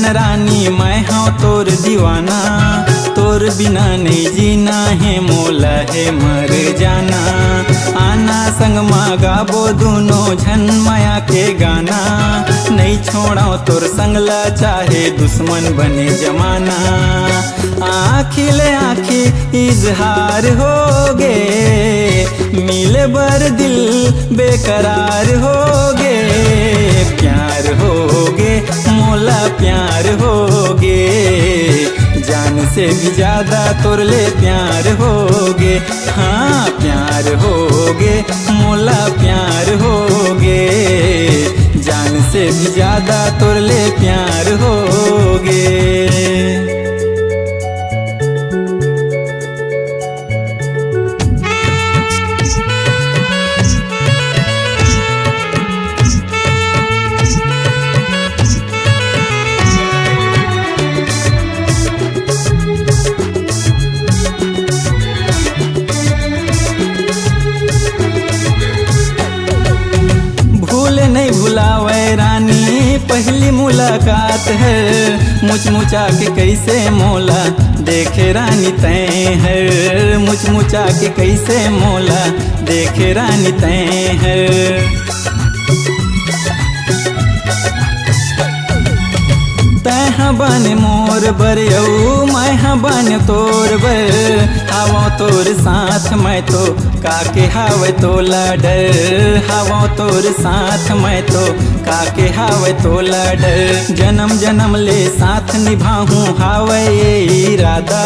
रानी मैं हूँ तोर दीवाना, तोर बिना नहीं जीना है मोला है मर जाना। आना संग माँ गाबो दोनों झन माया के गाना, नहीं छोड़ो तोर संगला चाहे दुश्मन बने जमाना। आँखी ले आँखी इजहार होगे, मिले बर दिल बेकरार होगे। प्यार होगे मोला प्यार होगे, जान से भी ज्यादा तोर ले प्यार होगे। हाँ प्यार होगे मोला प्यार होगे, जान से भी ज्यादा तोर ले प्यार होगे। नहीं भुलावे रानी पहली मुलाकात है, मुचमुचा के कैसे मोला देखे रानी तैं है। मुचमुचा के कैसे मोला देखे रानी तैं है। तैं बन मोर बर यऊ मैं बन तोर बर, हवा तोर साथ मैं तो काके हावे तोला डर। हवा तोर साथ मैं तो काके हावे तोला डर। जन्म जन्म ले साथ निभाऊं हावे ये इरादा,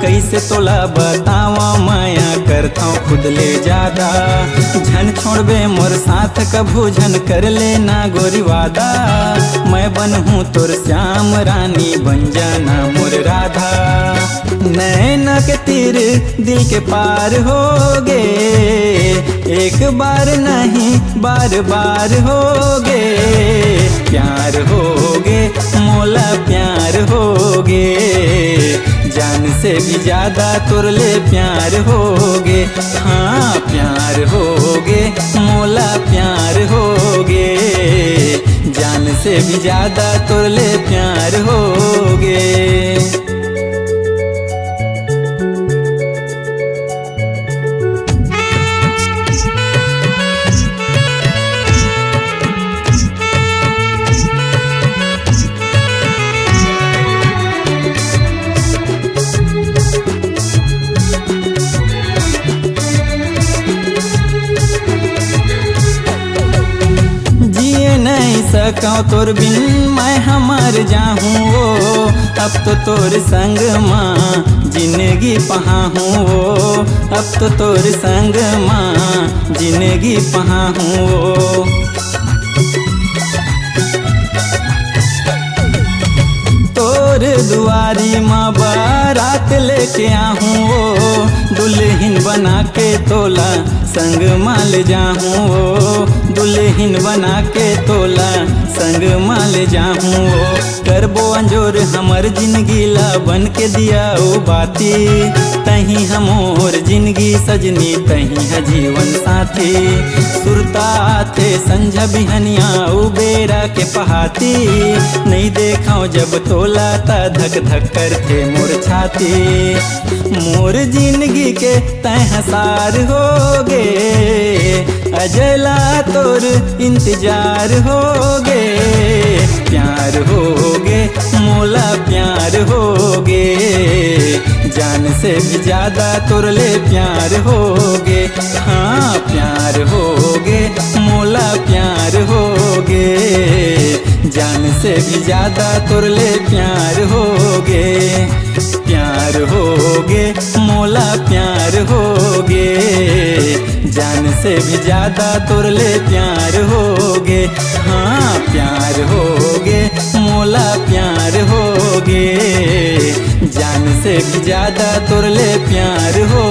कैसे तोला बतावा माया करता हूँ खुद ले ज्यादा। झन छोड़बे मोर साथ कभू झन कर ले ना गोरी वादा, मैं बनहूँ तोर श्याम रानी बन जाना मोर राधा। नैना के तीर दिल के पार होगे, एक बार नहीं बार बार होगे। प्यार होगे मोला प्यार होगे, जान से भी ज्यादा तोर ले प्यार होगे। हाँ प्यार होगे मोला प्यार होगे, जान से भी ज्यादा तोर ले प्यार होगे। सकूं तोर बिन मैं हमर जाहूँ वो, अब तो तोर संग माँ जिंदगी पहाहूँ वो। अब तो तोर संग माँ जिंदगी पहाहूँ वो। तोर दुआरी माँ बारात लेके आहूँ वो, दुल्हन बना के तोला संग माल जाहूँ वो। दुल्हन बना के तोला संग माल जाहूँ वो। करबो अंजोर हमर जिंदगी ला बन के दिया ओ बाती, तही हमोर जिंदगी सजनी तही है जीवन साथी। सुरता थे संझा बिहनिया ओ बेरा के पहाती, नहीं देखा जब तोला ता धक धक करते मोर छाती। मोर जिंदगी के तय हसार होगे, अजला तोर इंतजार होगे। प्यार होगे मोला प्यार होगे, जान से भी ज्यादा तोर ले प्यार होगे। हाँ प्यार होगे मोला प्यार होगे, जान से भी ज्यादा तोर ले प्यार होगे। प्यार होगे मोला प्यार होगे, जान से भी ज्यादा तोर ले प्यार होगे। हाँ प्यार होगे मोला प्यार होगे, जान से भी ज्यादा तोर ले प्यार हो।